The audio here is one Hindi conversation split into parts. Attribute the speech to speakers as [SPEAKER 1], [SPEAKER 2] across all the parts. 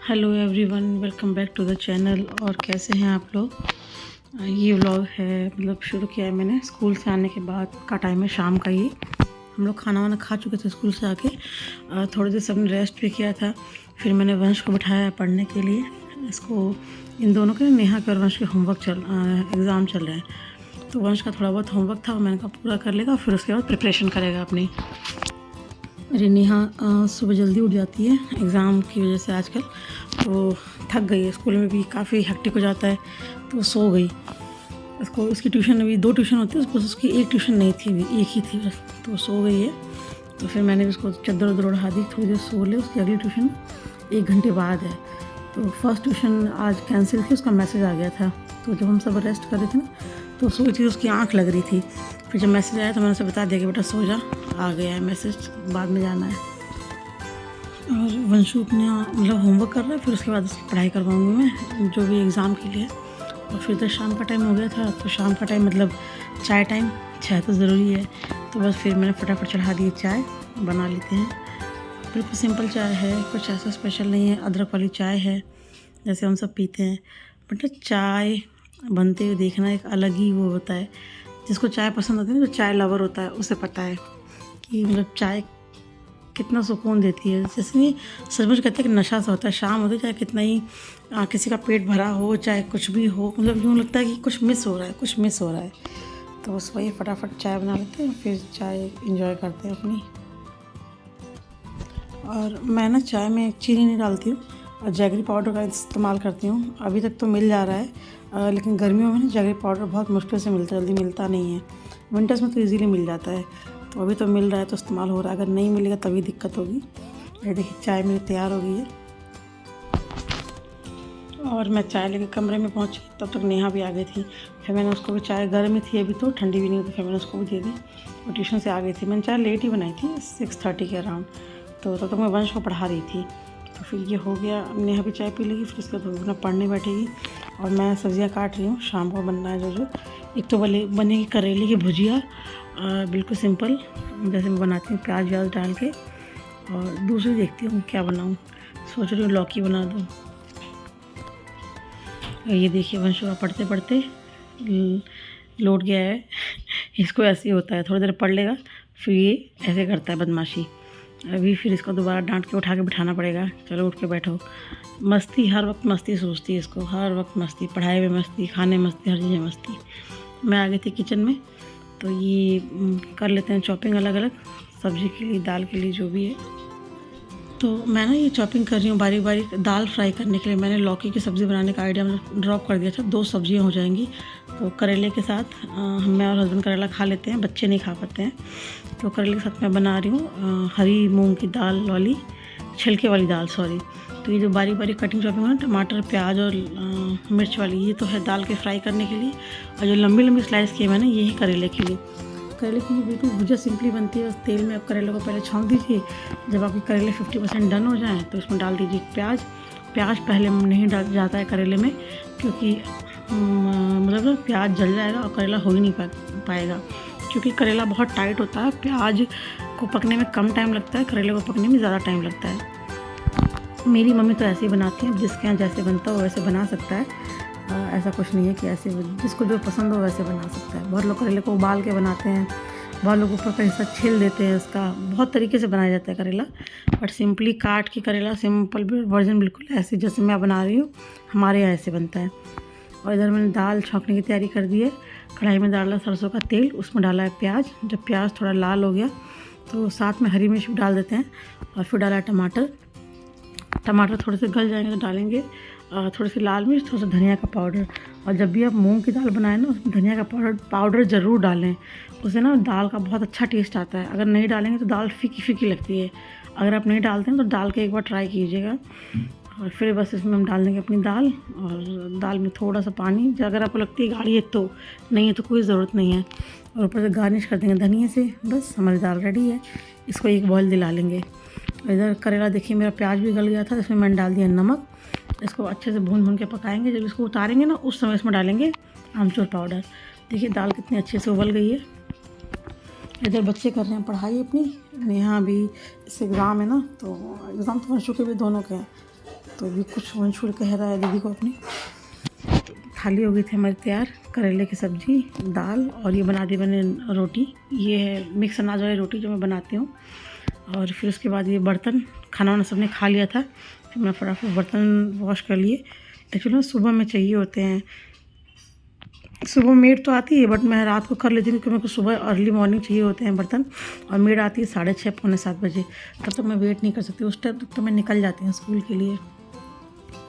[SPEAKER 1] Hello everyone, welcome back to the channel. और कैसे हैं आप लोग। ये व्लॉग है मतलब शुरू किया है मैंने स्कूल से आने के बाद का टाइम है, शाम का। ये हम लोग खाना वाना खा चुके थे स्कूल से आके। थोड़ी देर सबने रेस्ट भी किया था। फिर मैंने वंश को बिठाया पढ़ने के लिए। इसको इन दोनों के नेहा के और वंश के एग्ज़ाम चल रहे हैं। तो वंश का थोड़ा बहुत होमवर्क था, मैंने कहा पूरा कर लेगा, फिर उसके बाद प्रिपरेशन करेगा अपनी। मेरी नेहा सुबह जल्दी उठ जाती है एग्ज़ाम की वजह से आजकल, तो थक गई है। स्कूल में भी काफ़ी हेक्टिक हो जाता है, तो सो गई। इसकी ट्यूशन अभी 2 ट्यूशन होती है, बस उसकी एक ट्यूशन नहीं थी, अभी एक ही थी बस, तो सो गई है। तो फिर मैंने भी उसको चद्दर उधर उड़ा दी, थोड़ी देर सो ले। उसकी अगली ट्यूशन 1 घंटे बाद है। तो फर्स्ट ट्यूशन आज कैंसिल थी, उसका मैसेज आ गया था। तो जब हम सब रेस्ट कर रहे थे ना, तो सोई थी, उसकी आँख लग रही थी। फिर जब मैसेज आया तो मैंने उसे बता दिया कि बेटा सो जा, आ गया है मैसेज, बाद में जाना है। और वंशु अपने मतलब होमवर्क कर रहा है, फिर उसके बाद उसकी पढ़ाई करवाऊँगी मैं, जो भी एग्ज़ाम के लिए। और फिर तो शाम का टाइम हो गया था, तो शाम का टाइम मतलब चाय टाइम, चाय तो ज़रूरी है। तो बस फिर मैंने फटाफट चढ़ा दी, चाय बना लेते हैं। बिल्कुल सिंपल चाय है, कुछ ऐसा स्पेशल नहीं है। अदरक वाली चाय है जैसे हम सब पीते हैं, बट चाय बनते हुए देखना एक अलग ही वो होता है। जिसको चाय पसंद होती है ना, जो चाय लवर होता है, उसे पता है कि मतलब चाय कितना सुकून देती है। जैसे नहीं, सचमुच कहते हैं कि नशा सा होता है। शाम होती है, चाहे कितना ही किसी का पेट भरा हो, चाहे कुछ भी हो, मतलब यूँ लगता है कि कुछ मिस हो रहा है, कुछ मिस हो रहा है। तो बस वही फटाफट चाय बना लेते हैं, फिर चाय इंजॉय करते हैं अपनी। और मैं ना चाय में चीनी नहीं डालती हूँ और जैगरी पाउडर का इस्तेमाल करती हूँ। अभी तक तो मिल जा रहा है, लेकिन गर्मियों में ना जैगरी पाउडर बहुत मुश्किल से मिलता है, जल्दी मिलता नहीं है। विंटर्स में तो इजीली मिल जाता है, तो अभी तो मिल रहा है तो इस्तेमाल हो रहा है। अगर नहीं मिलेगा तभी दिक्कत होगी। ये देखिए चाय मेरी तैयार हो गई है। और मैं चाय लेके कमरे में पहुंची, तब तक नेहा भी आ गई थी। फिर मैंने उसको भी, चाय गर्म ही थी अभी तो, ठंडी भी नहीं हुई, तो फिर मैंने उसको भी दे दी। और ट्यूशन से आ गई थी। मैंने चाय लेट ही बनाई थी, 6:30 के अराउंड। तो तब तक मैं वंश को पढ़ा रही थी। तो फिर ये हो गया, नेहा भी चाय पी लेगी, फिर उसके बाद अपना पढ़ने बैठेगी। और मैं सब्ज़ियाँ काट रही हूँ, शाम को बनना है जो। एक तो बनेगी करेले की भुजिया, बिल्कुल सिंपल जैसे मैं बनाती हूँ, प्याज व्याज डाल के। और दूसरी देखती हूँ क्या बनाऊँ, सोच रही हूँ लौकी बना दूँ। ये देखिए वंशु का पढ़ते पढ़ते लौट गया है। इसको ऐसे ही होता है, थोड़ी देर पढ़ लेगा, फिर ये ऐसे करता है बदमाशी। अभी फिर इसको दोबारा डांट के उठा के बिठाना पड़ेगा। चलो उठ के बैठो। मस्ती, हर वक्त मस्ती सोचती है इसको, हर वक्त मस्ती, पढ़ाई में मस्ती, खाने में मस्ती, हर चीज़ में मस्ती। मैं आ गई थी किचन में, तो ये कर लेते हैं चॉपिंग अलग अलग, सब्ज़ी के लिए, दाल के लिए, जो भी है। तो मैं ना ये चॉपिंग कर रही हूँ बारीक बारीक। दाल फ्राई करने के लिए मैंने लौकी की सब्ज़ी बनाने का आइडिया ड्रॉप कर दिया था। 2 सब्जियाँ हो जाएंगी। तो करेले के साथ मैं और हस्बैंड करेला खा लेते हैं, बच्चे नहीं खा पाते हैं। तो करेले के साथ मैं बना रही हूँ हरी मूंग की दाल वाली, छिलके वाली दाल, सॉरी। तो ये जो बारीक बारीक कटिंग चॉपिंग है ना, टमाटर प्याज और मिर्च वाली, ये तो है दाल के फ्राई करने के लिए। और जो लंबी लंबी स्लाइस किए मैंने, ये है करेले के लिए। करेले की बिल्कुल भुजिया सिंपली बनती है, बस तेल में आप करेले को पहले छौंक दीजिए। जब आपके करेले 50% डन हो जाएँ तो इसमें डाल दीजिए प्याज। प्याज पहले नहीं डाल जाता है करेले में, क्योंकि मतलब प्याज जल जाएगा और करेला हो ही नहीं पाएगा, क्योंकि करेला बहुत टाइट होता है। प्याज को पकने में कम टाइम लगता है, करेले को पकने में ज़्यादा टाइम लगता है। मेरी मम्मी तो ऐसे ही बनाती हैं, जिसके यहाँ जैसे बनता हो वैसे बना सकता है। ऐसा कुछ नहीं है कि ऐसे, जिसको जो पसंद हो वैसे बना सकता है। बहुत लोग करेले को उबाल के बनाते हैं, बहुत लोग ऊपर का हिस्सा छील देते हैं इसका, बहुत तरीके से बनाया जाता है करेला। बट सिंपली काट के करेला, सिंपल वर्जन बिल्कुल ऐसे जैसे मैं बना रही हूँ, हमारे यहाँ ऐसे बनता है। और इधर मैंने दाल छौंकने की तैयारी कर दी है। कढ़ाई में डाला सरसों का तेल, उसमें डाला है प्याज। जब प्याज थोड़ा लाल हो गया तो साथ में हरी मिर्च भी डाल देते हैं। और फिर डाला टमाटर। टमाटर थोड़े से गल जाएंगे तो डालेंगे थोड़ी सी लाल मिर्च, थोड़ा सा धनिया का पाउडर। और जब भी आप मूंग की दाल बनाएं ना, उसमें धनिया का पाउडर ज़रूर डालें, उससे ना दाल का बहुत अच्छा टेस्ट आता है। अगर नहीं डालेंगे तो दाल फीकी फीकी लगती है। अगर आप नहीं डालते हैं तो डाल के एक बार ट्राई कीजिएगा। और फिर बस इसमें हम डाल देंगे अपनी दाल, और दाल में थोड़ा सा पानी, अगर आपको लगती है गाढ़ी है तो, नहीं है तो कोई ज़रूरत नहीं है। और ऊपर से गार्निश कर देंगे धनिया से। बस हमारी दाल रेडी है। इसको एक बॉयल दिला लेंगे। इधर करेला देखिए मेरा प्याज भी गल गया था, इसमें मैंने डाल दिया नमक। इसको अच्छे से भून के पकाएंगे। जब इसको उतारेंगे ना, उस समय इसमें डालेंगे आमचूर पाउडर। देखिए दाल कितनी अच्छे से उबल गई है। इधर बच्चे कर रहे हैं पढ़ाई अपनी। नेहा भी, इस एग्ज़ाम है ना, तो एग्ज़ाम तो हो चुके भी दोनों के हैं, तो अभी कुछ वंशुल कह रहा है दीदी को अपनी। थाली हो गई थी हमारी तैयार, करेले की सब्ज़ी, दाल, और ये बना दी मैंने रोटी। ये है मिक्स अनाज वाली रोटी जो मैं बनाती हूँ। और फिर उसके बाद ये बर्तन, खाना वाना सबने खा लिया था, फिर मैं फटाफट बर्तन वॉश कर लिए। एक्चुअली सुबह में चाहिए होते हैं, सुबह मेड तो आती है बट मैं रात को कर लेती हूँ क्योंकि मेरे को सुबह अर्ली मॉर्निंग चाहिए होते हैं बर्तन। और मेड आती है 6:30 पौने 7 बजे, तब तक मैं वेट नहीं कर सकती, उस टाइम तक तो मैं निकल जाती हूँ स्कूल के लिए।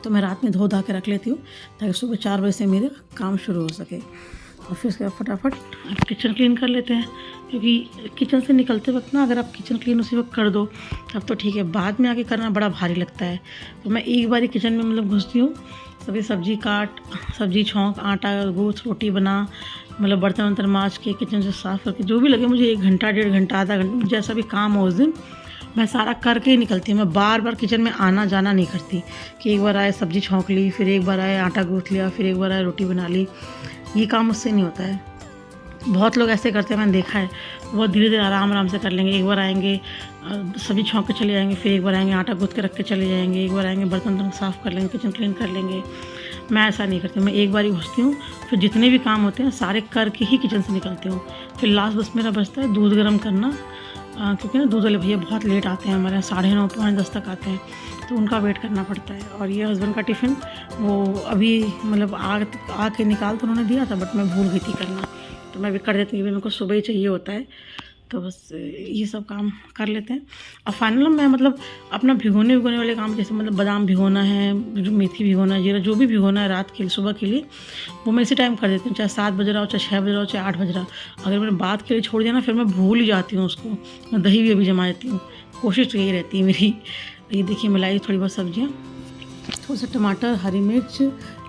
[SPEAKER 1] तो मैं रात में धो धा के रख लेती हूँ ताकि सुबह 4 बजे से मेरा काम शुरू हो सके। और फिर उसके बाद फटाफट किचन क्लीन कर लेते हैं, क्योंकि किचन से निकलते वक्त ना अगर आप किचन क्लीन उसी वक्त कर दो तब तो ठीक है, बाद में आके करना बड़ा भारी लगता है। तो मैं एक बार ही किचन में मतलब घुसती हूँ, सभी सब्ज़ी काट, सब्ज़ी छौंक, आटा गूँथ, रोटी बना, मतलब बर्तन वर्तन माँज के किचन से साफ़ करके, जो भी लगे मुझे 1 घंटा 1.5 घंटा आधा घंटा जैसा भी काम हो उस दिन मैं सारा करके ही निकलती हूँ। मैं बार बार किचन में आना जाना नहीं करती कि एक बार आए सब्ज़ी छौंक ली, फिर एक बार आए आटा गूँथ लिया, फिर एक बार आए रोटी बना ली। ये काम मुझसे नहीं होता है। बहुत लोग ऐसे करते हैं, मैंने देखा है, बहुत धीरे धीरे आराम आराम से कर लेंगे। एक बार आएंगे सब्ज़ी छौंक के चले जाएंगे, फिर एक बार आएंगे आटा गूँथ के रख के चले जाएंगे, एक बार आएंगे बर्तन वर्तन साफ़ कर लेंगे, किचन क्लीन कर लेंगे। मैं ऐसा नहीं करती, मैं एक बार ही घुसती हूँ, फिर जितने भी काम होते हैं सारे करके ही किचन से निकलती हूँ। फिर लास्ट बस मेरा बचता है दूध गर्म करना, क्योंकि ना दूध वाले भैया बहुत लेट आते हैं, हमारे यहाँ 9:30 पौने 10 तक आते हैं, तो उनका वेट करना पड़ता है। और ये हस्बैंड का टिफ़िन वो अभी मतलब आके निकाल तो उन्होंने दिया था बट मैं भूल गई थी करना, तो मैं भी कर देती हूँ, मेरे को सुबह ही चाहिए होता है। तो बस ये सब काम कर लेते हैं। और फाइनल मैं मतलब अपना भिगोने वाले काम, जैसे मतलब बादाम भिगोना है, जो मेथी भिगोना है, जीरा, जो भी भिगोना है रात के लिए सुबह के लिए, वो मैं इसी टाइम कर देती हूँ, चाहे 7 बज रहा हो, चाहे 6 बज रहा हो, चाहे 8 बज रहा हो। अगर मैंने बात के लिए छोड़ दिया ना फिर मैं भूल ही जाती हूँ उसको। मैं दही भी अभी जमा देती हूँ, कोशिश तो यही रहती है मेरी। ये देखिए मिलाई थोड़ी बहुत सब्जियाँ, थोड़ा सा टमाटर, हरी मिर्च,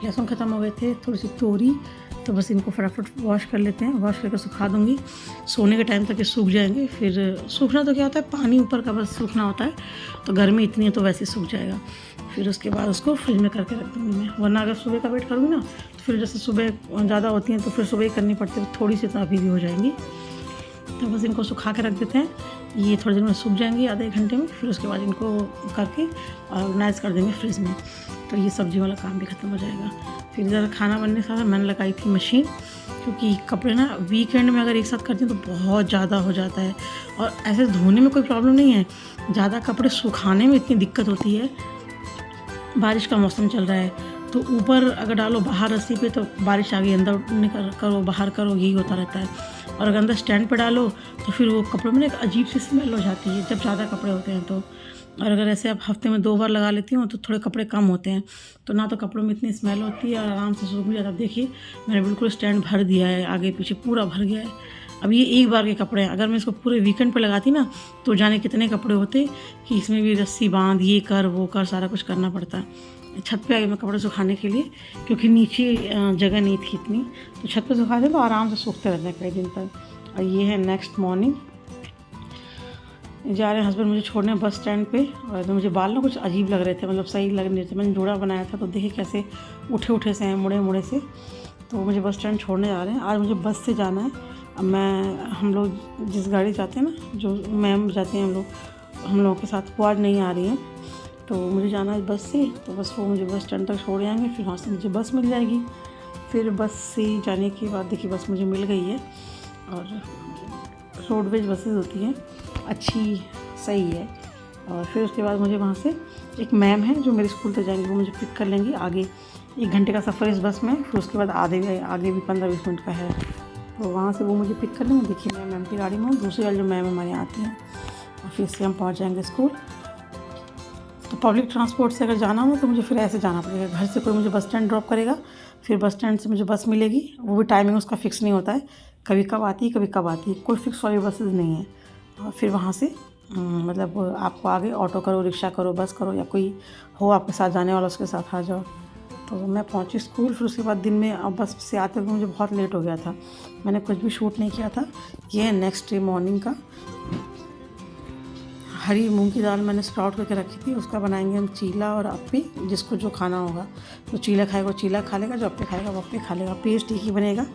[SPEAKER 1] लहसुन ख़त्म हो गए थे, थोड़ी सी तोरी, तो बस इनको फटाफट वॉश कर लेते हैं। वॉश करके सुखा दूँगी, सोने के टाइम तक ये सूख जाएंगे। फिर सूखना तो क्या होता है, पानी ऊपर का बस सूखना होता है, तो गर्मी इतनी है तो वैसे ही सूख जाएगा। फिर उसके बाद उसको फ्रिज में करके रख दूँगी मैं, वरना अगर सुबह का वेट करूँगी ना तो फिर जैसे सुबह ज़्यादा होती हैं तो फिर सुबह ही करनी पड़ती है, थोड़ी सी तो अभी भी हो जाएंगी। तो बस इनको सुखा के रख देते हैं, ये थोड़ी देर में सूख जाएंगी, आधे घंटे में। फिर उसके बाद इनको करके ऑर्गेनाइज़ कर देंगे फ्रिज में, तो ये सब्ज़ी वाला काम भी ख़त्म हो जाएगा। फिर इधर खाना बनने के साथ मैंने लगाई थी मशीन, क्योंकि कपड़े ना वीकेंड में अगर एक साथ करती हूँ तो बहुत ज़्यादा हो जाता है। और ऐसे धोने में कोई प्रॉब्लम नहीं है, ज़्यादा कपड़े सुखाने में इतनी दिक्कत होती है। बारिश का मौसम चल रहा है तो ऊपर अगर डालो बाहर रस्सी पे तो बारिश आ गई, अंदर करो बाहर करो, यही होता रहता है। और अगर अंदर स्टैंड पे डालो तो फिर वो कपड़ों में एक अजीब सी स्मेल हो जाती है जब ज़्यादा कपड़े होते हैं तो। और अगर ऐसे आप हफ्ते में 2 बार लगा लेती हूँ तो थोड़े कपड़े कम होते हैं, तो ना तो कपड़ों में इतनी स्मेल होती है और आराम से सूख भी जाता है। देखिए मैंने बिल्कुल स्टैंड भर दिया है, आगे पीछे पूरा भर गया है। अब ये एक बार के कपड़े हैं, अगर मैं इसको पूरे वीकेंड पे लगाती ना तो जाने कितने कपड़े होते कि इसमें भी रस्सी बांध, ये कर वो कर, सारा कुछ करना पड़ता है। छत पे आ गई मैं कपड़े सुखाने के लिए, क्योंकि नीचे जगह नहीं थी इतनी, तो छत पे सुखा दें तो आराम से सूखते रहते हैं कई दिन तक। और ये है नेक्स्ट मॉर्निंग, जा रहे हैं हस्बैंड मुझे छोड़ने बस स्टैंड पे। और तो मुझे बाल ना कुछ अजीब लग रहे थे, मतलब सही लग नहीं रहे थे। मैंने जोड़ा बनाया था तो देखिए कैसे उठे उठे से हैं, मुड़े मुड़े से। तो मुझे बस स्टैंड छोड़ने जा रहे हैं, आज मुझे बस से जाना है। अब हम लोग जिस गाड़ी जाते हैं ना, जो मैम जाते हैं हम लोगों के साथ, वो आज नहीं आ रही है, तो मुझे जाना है बस से। तो बस वो मुझे बस स्टैंड तक छोड़ जाएंगे, फिर वहाँ से मुझे बस मिल जाएगी। फिर बस से जाने के बाद देखिए बस मुझे मिल गई है, और रोडवेज बसेस होती हैं, अच्छी सही है। और फिर उसके बाद मुझे वहाँ से एक मैम है जो मेरे स्कूल तक जाएंगी, वो मुझे पिक कर लेंगी। आगे 1 घंटे का सफ़र इस बस में, फिर उसके बाद आगे भी 15-20 मिनट का है, तो वहाँ से वो मुझे पिक कर लेंगे। देखिए मैं मैम की गाड़ी में हूँ, दूसरी वाली जो मैम हमारे यहाँ आती हैं, और फिर से हम पहुँच जाएंगे स्कूल। तो पब्लिक ट्रांसपोर्ट से अगर जाना हो तो मुझे फिर ऐसे जाना पड़ेगा, घर से कोई मुझे बस स्टैंड ड्रॉप करेगा, फिर बस स्टैंड से मुझे बस मिलेगी, वो भी टाइमिंग उसका फ़िक्स नहीं होता है, कभी कब आती है कभी कब आती है, कोई फिक्स वाली बसेस नहीं है। और फिर वहाँ से मतलब आपको आगे ऑटो करो, रिक्शा करो, बस करो, या कोई हो आपके साथ जाने वाला उसके साथ आ जाओ। तो मैं पहुँची स्कूल, फिर उसके बाद दिन में अब बस से आते हुए मुझे बहुत लेट हो गया था, मैंने कुछ भी शूट नहीं किया था। ये है नेक्स्ट डे मॉर्निंग का। हरी मूंग की दाल मैंने स्प्राउट करके रखी थी, उसका बनाएंगे हम चीला और अप्पे, जिसको जो खाना होगा। तो चीला खाएगा वो चीला खा लेगा, जो अप्पे खाएगा वो अप्पे खा लेगा। पेस्ट एक ही बनेगा।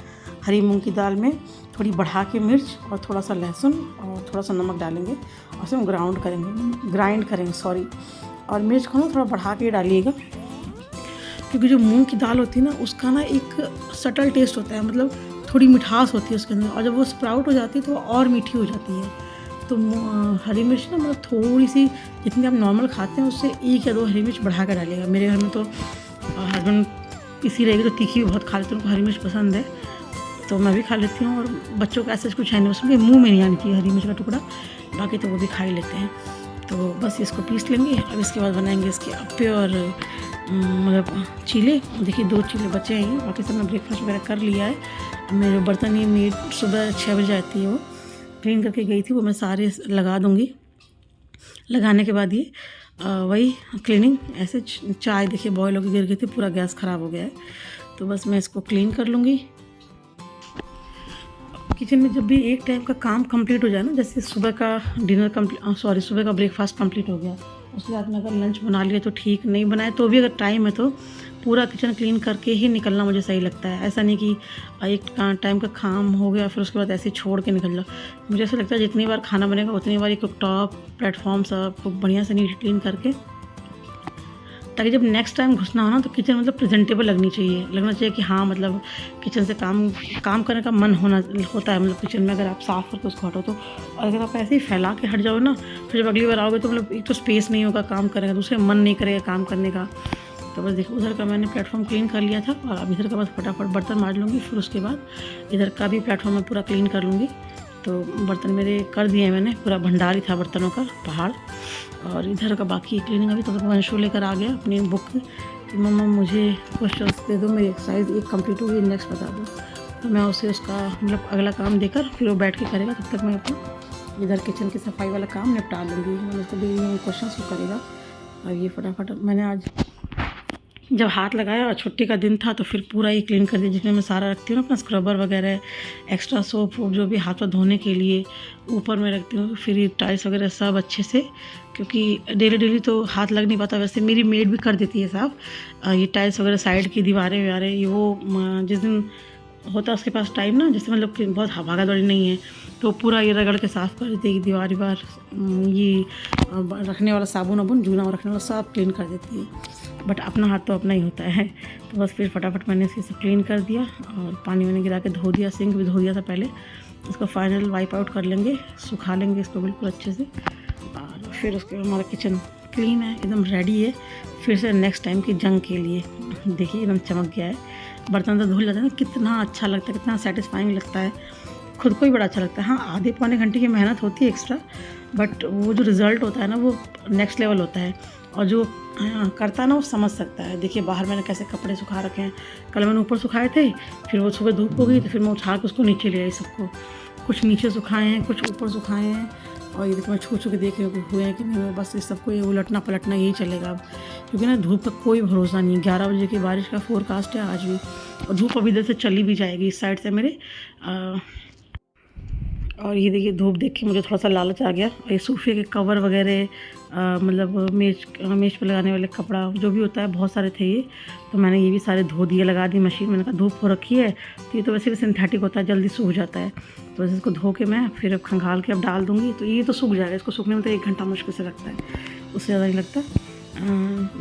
[SPEAKER 1] हरी मूंग की दाल में थोड़ी बढ़ा के मिर्च और थोड़ा सा लहसुन और थोड़ा सा नमक डालेंगे, और उसे हम ग्राइंड करेंगे। और मिर्च को ना थोड़ा बढ़ा के डालिएगा, क्योंकि जो मूंग की दाल होती है ना उसका ना एक सटल टेस्ट होता है, मतलब थोड़ी मिठास होती है उसके अंदर, और जब वो स्प्राउट हो जाती है तो वो और मीठी हो जाती है। तो हरी मिर्च ना मतलब थोड़ी सी, जितनी आप नॉर्मल खाते हैं उससे 1 या 2 हरी मिर्च बढ़ा कर डालिएगा। मेरे घर में तो हस्बैंड इसी रहेगी तो तीखी भी बहुत खा लेते हैं, उनको हरी मिर्च पसंद है, तो मैं भी खा लेती हूँ। और बच्चों को ऐसा कुछ है नहीं, उसमें मुँह में नहीं आनी चाहिए हरी मिर्च का टुकड़ा, बाकी तो वो भी खा ही लेते हैं। तो बस इसको पीस लेंगे। अब इसके बाद बनाएंगे इसके अप्पे और मतलब चीले। देखिए 2 चीले बचे हैं, बाकी सब मैं ब्रेकफास्ट वगैरह कर लिया है। मेरे बर्तन ये मेड सुबह 6 बजे आती है, वो क्लीन करके गई थी, वो मैं सारे लगा दूँगी। लगाने के बाद ये वही क्लीनिंग, ऐसे चाय देखिए बॉयल होकर गिर गई थी, पूरा गैस ख़राब हो गया है, तो बस मैं इसको क्लीन कर लूँगी। किचन में जब भी एक टाइम का काम कंप्लीट हो जाए ना, जैसे सुबह का डिनर सुबह का ब्रेकफास्ट कंप्लीट हो गया, उसके बाद में अगर लंच बना लिया तो ठीक, नहीं बनाए तो भी अगर टाइम है तो पूरा किचन क्लीन करके ही निकलना मुझे सही लगता है। ऐसा नहीं कि एक टाइम का काम हो गया फिर उसके बाद ऐसे छोड़ के निकल जाओ। मुझे ऐसा लगता है जितनी बार खाना बनेगा उतनी बार कुक टॉप प्लेटफॉर्म सब खूब बढ़िया से नीट क्लीन करके, ताकि जब नेक्स्ट टाइम घुसना हो ना तो किचन मतलब प्रेजेंटेबल लगना चाहिए कि हाँ मतलब किचन से काम करने का मन होता है। मतलब किचन में अगर आप साफ़ करके उसको हटो तो, और अगर आप ऐसे ही फैला के हट जाओ ना, फिर जब अगली बार आओगे तो मतलब एक तो स्पेस नहीं होगा काम करने का, दूसरे मन नहीं करेगा काम करने का। तो बस देखो उधर का मैंने प्लेटफॉर्म क्लीन कर लिया था, और अब इधर का बस फटाफट बर्तन मार लूँगी, फिर उसके बाद इधर का भी प्लेटफॉर्म मैं पूरा क्लीन कर लूँगी। तो बर्तन मेरे कर दिए मैंने, पूरा भंडार ही था बर्तनों का पहाड़। और इधर का बाकी क्लीनिंग अभी तो वंशु लेकर आ गया अपनी बुक कि मम्मा मुझे क्वेश्चंस दे दो, मेरी एक्सरसाइज 1 कंप्लीट हो गई, नेक्स्ट बता दो। तो मैं उसे उसका मतलब अगला काम देकर फिर वो बैठ के करेगा, तब तक मैं अपना इधर किचन की सफाई वाला काम निपटा लूँगी। मैंने उसको दे दिया क्वेश्चन वो करेगा। और ये फटाफट मैंने आज जब हाथ लगाया और छुट्टी का दिन था तो फिर पूरा ही क्लीन कर दिया, जिसमें मैं सारा रखती हूँ ना अपना स्क्रबर वगैरह, एक्स्ट्रा सोप जो भी हाथ पर धोने के लिए ऊपर में रखती हूँ। फिर ये टाइल्स वगैरह सब अच्छे से, क्योंकि डेली तो हाथ लग नहीं पाता, वैसे मेरी मेड भी कर देती है साफ। ये टाइल्स वगैरह साइड की दीवारें वारें, ये वो जिस दिन होता है उसके पास टाइम ना, जैसे मतलब कि बहुत भागा दौड़ी नहीं है, तो पूरा ये रगड़ के साफ़ कर देती है दीवार ये रखने वाला साबुन वाबुन जूना रखने वाला सब क्लीन कर देती है। बट अपना हाथ तो अपना ही होता है। तो बस फिर फटाफट मैंने इसे सब क्लीन कर दिया और पानी वानी गिरा के धो दिया, सिंक भी धो दिया था पहले। इसको फाइनल वाइप आउट कर लेंगे, सुखा लेंगे इसको बिल्कुल अच्छे से, और फिर उसके बाद हमारा किचन क्लीन है, एकदम रेडी है फिर से नेक्स्ट टाइम की जंग के लिए। देखिए एकदम चमक गया है, बर्तन तो धुल जाता है ना, कितना अच्छा लगता है, कितना सेटिस्फाइंग लगता है, खुद को ही बड़ा अच्छा लगता है। हाँ आधे पौने घंटे की मेहनत होती है एक्स्ट्रा, बट वो जो रिज़ल्ट होता है ना वो नेक्स्ट लेवल होता है, और जो करता है ना वो समझ सकता है। देखिए बाहर मैंने कैसे कपड़े सुखा रखे हैं, कल मैंने ऊपर सुखाए थे, फिर वो सुबह धूप हो गई तो फिर मैं उठा के उसको नीचे ले आई सबको, कुछ नीचे सुखाए हैं कुछ ऊपर सुखाए हैं। और ये देखो मैं छू के देख रही हूँ हुए हैं कि नहीं, बस इस सबको ये उलटना पलटना यही चलेगा अब, क्योंकि ना धूप का कोई भरोसा नहीं है। 11 बजे की बारिश का फोरकास्ट है आज भी, और धूप अभी इधर से चली भी जाएगी इस साइड से मेरे। और ये देखिए धूप देख के मुझे थोड़ा सा लालच आ गया, और ये सूफे के कवर वगैरह मतलब मेज पे लगाने वाले कपड़ा जो भी होता है बहुत सारे थे ये, तो मैंने ये भी सारे धो दिए, लगा दी मशीन। मैंने कहा धूप हो रखी है तो ये तो वैसे भी सिंथेटिक होता है, जल्दी सूख जाता है, तो वैसे इसको धो के मैं फिर अब खंगाल के अब डाल दूँगी, तो ये तो सूख जाएगा। इसको सूखने में तो 1 घंटा मुश्किल से लगता है, उससे ज़्यादा नहीं लगता।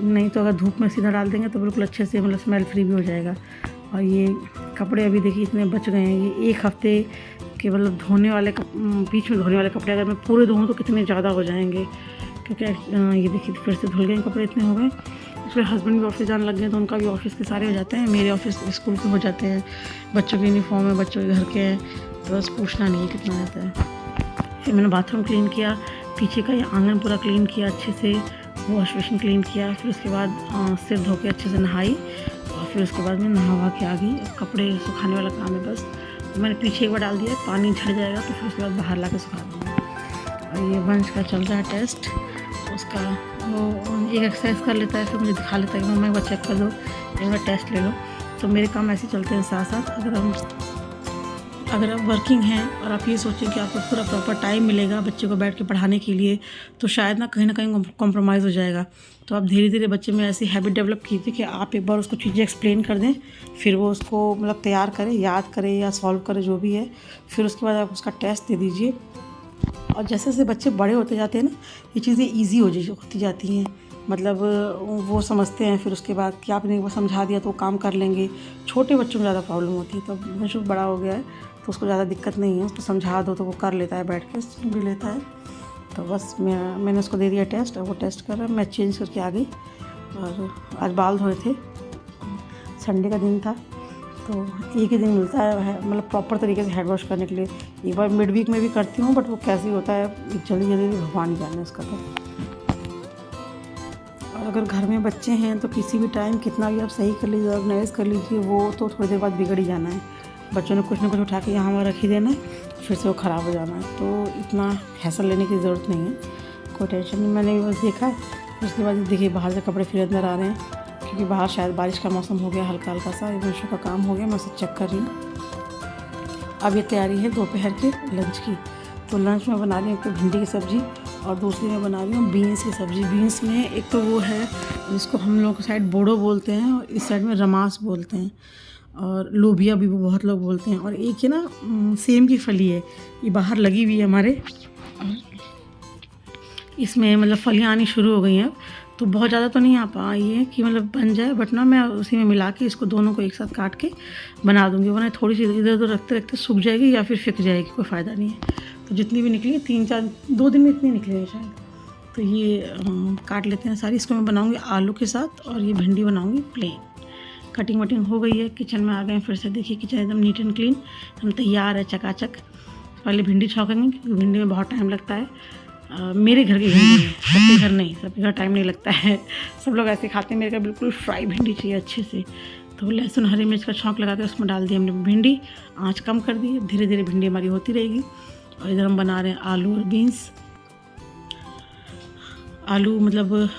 [SPEAKER 1] नहीं तो अगर धूप में सीधा डाल देंगे तो बिल्कुल अच्छे से मतलब स्मेल फ्री भी हो जाएगा। और ये कपड़े अभी देखिए इतने बच गए हैं, ये 1 हफ्ते के मतलब धोने वाले बीच में धोने वाले कपड़े अगर मैं पूरे धोऊँ तो कितने ज़्यादा हो जाएंगे, क्योंकि ये देखिए फिर से धुल गए कपड़े, इतने हो गए। फिर हस्बैंड भी ऑफिस जाने लग गए तो उनका भी ऑफिस के सारे हो जाते हैं, मेरे ऑफिस स्कूल के हो जाते हैं, बच्चों की यूनिफॉर्म है, बच्चों के घर के हैं, तो बस पूछना नहीं है कितना रहता है। फिर मैंने बाथरूम क्लीन किया, पीछे का ये आंगन पूरा क्लीन किया अच्छे से, वॉश बेसिन क्लीन किया, फिर उसके बाद सिर धो के अच्छे से नहाई, और फिर उसके बाद मैं नहा के आ गई। कपड़े सुखाने वाला काम है बस, तो मैंने पीछे एक बार डाल दिया, पानी झड़ जाएगा तो फिर उसके बाद बाहर ला के सुखा दूँगी। और ये वंश का चल रहा है टेस्ट, उसका वो एक एक्सरसाइज कर लेता है, फिर मुझे दिखा लेता है कि मम्मा एक बार चेक कर दो, एक बार टेस्ट ले लो। तो मेरे काम ऐसे चलते हैं साथ साथ। अगर आप वर्किंग हैं और आप ये सोचें कि आपको पूरा प्रॉपर टाइम मिलेगा बच्चे को बैठ के पढ़ाने के लिए, तो शायद ना कहीं कॉम्प्रोमाइज़ हो जाएगा। तो आप धीरे धीरे बच्चे में ऐसी हैबिट डेवलप कीजिए कि आप एक बार उसको चीज़ें एक्सप्लेन कर दें, फिर वो उसको मतलब तैयार करे, याद करे या सॉल्व करे जो भी है, फिर उसके बाद आप उसका टेस्ट दे दीजिए। और जैसे जैसे बच्चे बड़े होते जाते हैं ना, ये चीज़ें ईजी होती जाती हैं। मतलब वो समझते हैं फिर उसके बाद कि आपने वो समझा दिया तो वो काम कर लेंगे। छोटे बच्चों में ज़्यादा प्रॉब्लम होती है, तो वंशु बड़ा हो गया है तो उसको ज़्यादा दिक्कत नहीं है, उसको समझा दो तो वो कर लेता है, बैठ के सुन भी लेता है। तो बस मैंने उसको दे दिया टेस्ट, और वो टेस्ट कर रहा है। मैं चेंज करके आ गई और आज बाल धोए थे, संडे का दिन था तो एक ही दिन मिलता है मतलब प्रॉपर तरीके से हेड वॉश करने के लिए। एक बार मिड वीक में भी करती हूँ, बट वो कैसे होता है जल्दी जल्दी भगवान ही जाने उसका। तो और अगर घर में बच्चे हैं तो किसी भी टाइम कितना भी आप सही कर लीजिए, ऑर्गेनाइज कर लीजिए, वो तो थोड़ी देर बाद बिगड़ ही जाना है। बच्चों ने कुछ ना कुछ उठा के यहाँ वहाँ रख ही देना है, फिर से वो ख़राब हो जाना है। तो इतना हैसल लेने की ज़रूरत नहीं है, कोई टेंशन नहीं। मैंने बस देखा, उसके बाद देखिए बाहर से कपड़े फिर अंदर आ रहे हैं, क्योंकि बाहर शायद बारिश का मौसम हो गया हल्का हल्का सा। वंशु का काम हो गया, मैं उसे चेक कर रही हूँ। अब ये तैयारी है दोपहर के लंच की। तो लंच में बना रही हूँ एक तो भिंडी की सब्ज़ी, और दूसरी में बना रही हूँ बीन्स की सब्ज़ी। बीन्स में एक तो वो है जिसको हम लोग साइड बोडो बोलते हैं, और इस साइड में रमास बोलते हैं, और लोबिया भी वो बहुत लोग बोलते हैं। और एक है ना सेम की फली है, ये बाहर लगी हुई है हमारे, इसमें मतलब फलियाँ आनी शुरू हो गई हैं। तो बहुत ज़्यादा तो नहीं आ पाई है कि मतलब बन जाए, बट ना मैं उसी में मिला के इसको दोनों को एक साथ काट के बना दूँगी, वरना थोड़ी सी इधर उधर रखते रखते सूख जाएगी या फिर फिक जाएगी, कोई फ़ायदा नहीं है। तो जितनी भी निकली 2 दिन में इतनी निकली है शायद। तो ये काट लेते हैं सारी। इसको मैं बनाऊँगी आलू के साथ, और ये भिंडी बनाऊँगी प्लेन। कटिंग वटिंग हो गई है, किचन में आ गए फिर से। देखिए किचन एकदम नीट एंड क्लीन, हम तैयार है चकाचक। पहले भिंडी छौंकेंगे, क्योंकि भिंडी में बहुत टाइम लगता है। मेरे घर की भिंडी है, सबके घर नहीं, सबके घर टाइम नहीं लगता है, सब लोग ऐसे खाते हैं। मेरे घर बिल्कुल फ्राई भिंडी चाहिए अच्छे से। तो लहसुन हरी मिर्च का छौंक लगा के उसमें डाल दी हमने भिंडी, आँच कम कर दी। धीरे धीरे भिंडी हमारी होती रहेगी। और इधर हम बना रहे हैं आलू और बीन्स। आलू मतलब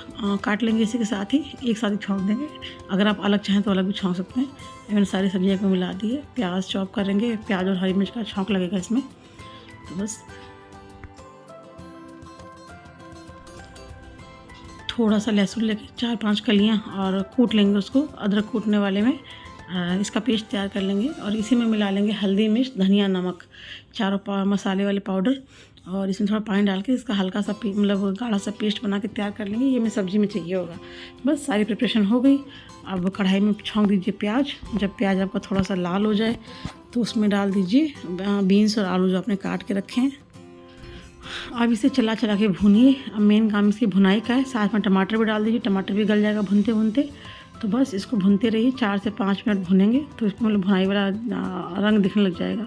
[SPEAKER 1] काट लेंगे इसी के साथ ही, एक साथ ही छौंक देंगे। अगर आप अलग चाहें तो अलग भी छौंक सकते हैं। मैंने सारी सब्जियाँ को मिला दी है। प्याज चॉप करेंगे, प्याज और हरी मिर्च का छौंक लगेगा इसमें। तो बस थोड़ा सा लहसुन लेके 4-5 कलियाँ और कूट लेंगे उसको, अदरक कूटने वाले में इसका पेस्ट तैयार कर लेंगे। और इसी में मिला लेंगे हल्दी, मिर्च, धनिया, नमक, चारों मसाले वाले पाउडर, और इसमें थोड़ा पानी डाल के इसका हल्का सा मतलब गाढ़ा सा पेस्ट बना के तैयार कर लेंगे। ये हमें सब्ज़ी में चाहिए होगा। बस सारी प्रिपरेशन हो गई। अब कढ़ाई में छौंक दीजिए प्याज। जब प्याज आपका थोड़ा सा लाल हो जाए तो उसमें डाल दीजिए बीन्स और आलू जो आपने काट के रखे हैं। अब इसे चला चला के भूनिए। अब मेन काम इसकी भुनाई का है। साथ में टमाटर भी डाल दीजिए, टमाटर भी गल जाएगा भुनते भुनते। तो बस इसको भूनते रहिए, 4 से 5 मिनट भुनेंगे तो इसको मतलब भुनाई वाला रंग दिखने लग जाएगा।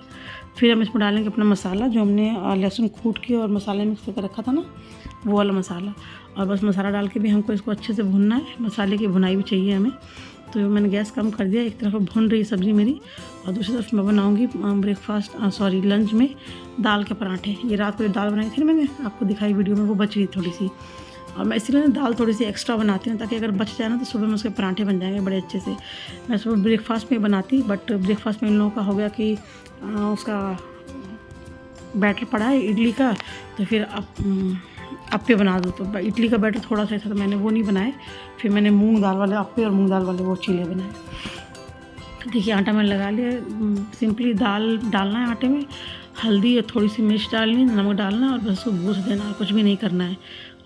[SPEAKER 1] फिर हम इसमें डालेंगे अपना मसाला, जो हमने लहसुन कूट के और मसाले मिक्स करके रखा था ना, वो वाला मसाला। और बस मसाला डाल के भी हमको इसको अच्छे से भूनना है। मसाले की भुनाई भी चाहिए हमें। तो मैंने गैस कम कर दिया। एक तरफ भुन रही सब्ज़ी मेरी, और दूसरी तरफ मैं बनाऊंगी लंच में दाल के पराठे। ये रात को दाल बनाई थी ना, मैंने आपको दिखाई वीडियो में, वो बच गई थोड़ी सी, और मैं इसीलिए दाल थोड़ी सी एक्स्ट्रा बनाती हूँ, ताकि अगर बच जाए ना तो सुबह में उसके पराठे बन जाएंगे बड़े अच्छे से। मैं सुबह ब्रेकफास्ट में बनाती, बट ब्रेकफास्ट में इन लोगों का हो गया कि उसका बैटर पड़ा है इडली का, तो फिर अप्पे बना दो। तो इडली का बैटर थोड़ा सा था तो मैंने वो नहीं बनाए। फिर मैंने मूंग दाल वाले अप्पे और मूंग दाल वाले वो चीले बनाए। देखिए आटा मैंने लगा लिया। सिंपली दाल डालना है आटे में, हल्दी और थोड़ी सी मिर्च डालनी, नमक डालना, और बस उसको भून देना, और कुछ भी नहीं करना है।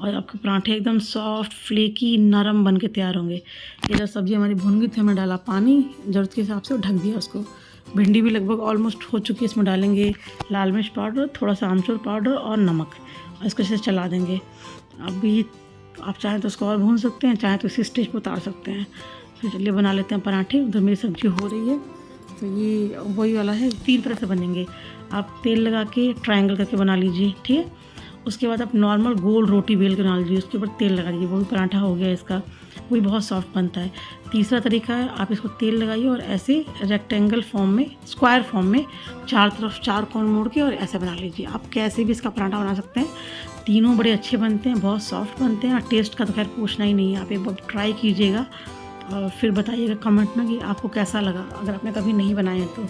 [SPEAKER 1] और आपके पराठे एकदम सॉफ्ट, फ्लेकी, नरम बन के तैयार होंगे। ये जब सब्ज़ी हमारी भुन गई थी, हमने डाला पानी ज़रूरत के हिसाब से, ढक दिया उसको। भिंडी भी लगभग ऑलमोस्ट हो चुकी है। इसमें डालेंगे लाल मिर्च पाउडर, थोड़ा सा आमचूर पाउडर और नमक, और इसको अच्छे से चला देंगे। अभी आप चाहें तो उसको और भून सकते हैं, चाहें तो इसी स्टेज पर उतार सकते हैं। फिर चलिए बना लेते हैं पराठे। उधर मेरी सब्ज़ी हो रही है। तो ये वही वाला है, 3 तरह से बनेंगे। आप तेल लगा के ट्रायंगल करके बना लीजिए, ठीक है। उसके बाद आप नॉर्मल गोल रोटी बेल के बना लीजिए, उसके ऊपर तेल लगा दीजिए, वो भी पराठा हो गया इसका, वो भी बहुत सॉफ्ट बनता है। तीसरा तरीका है, आप इसको तेल लगाइए और ऐसे रेक्टेंगल फॉर्म में, स्क्वायर फॉर्म में, 4 तरफ 4 कोण मोड़ के और ऐसे बना लीजिए। आप कैसे भी इसका पराठा बना सकते हैं। तीनों बड़े अच्छे बनते हैं, बहुत सॉफ्ट बनते हैं, और टेस्ट का तो खैर पूछना ही नहीं है। आप एक बार ट्राई कीजिएगा और फिर बताइएगा कमेंट में कि आपको कैसा लगा, अगर आपने कभी नहीं बनाए हैं तो।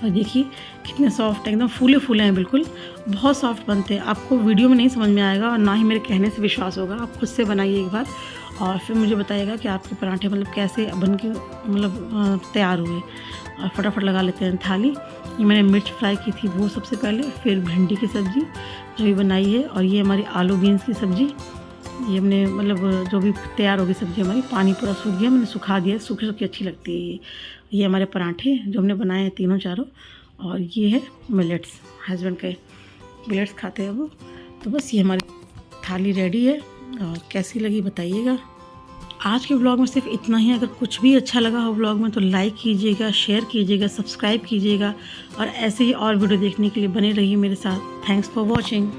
[SPEAKER 1] और देखिए कितने सॉफ्ट है, एकदम फूले फूले हैं, बिल्कुल बहुत सॉफ्ट बनते हैं। आपको वीडियो में नहीं समझ में आएगा, और ना ही मेरे कहने से विश्वास होगा। आप खुद से बनाइए एक बार, और फिर मुझे बताइएगा कि आपके पराठे मतलब कैसे बन के मतलब तैयार हुए। और फटाफट लगा लेते हैं थाली। ये मैंने मिर्च फ्राई की थी वो सबसे पहले, फिर भिंडी की सब्ज़ी जो भी बनाई है, और ये हमारी आलू बीन्स की सब्ज़ी। ये हमने मतलब जो भी तैयार होगी सब्ज़ी हमारी, पानी पूरा सूख गया, मैंने सुखा दिया, सूखी सूखी अच्छी लगती है ये हमारे पराठे जो हमने बनाए हैं तीनों चारों। और ये है मिलेट्स, हस्बैंड के मिलेट्स खाते हैं वो। तो बस ये हमारी थाली रेडी है, और कैसी लगी बताइएगा। आज के व्लॉग में सिर्फ इतना ही। अगर कुछ भी अच्छा लगा हो व्लॉग में तो लाइक कीजिएगा, शेयर कीजिएगा, सब्सक्राइब कीजिएगा, और ऐसे ही और वीडियो देखने के लिए बने रहिए मेरे साथ। Thanks for watching.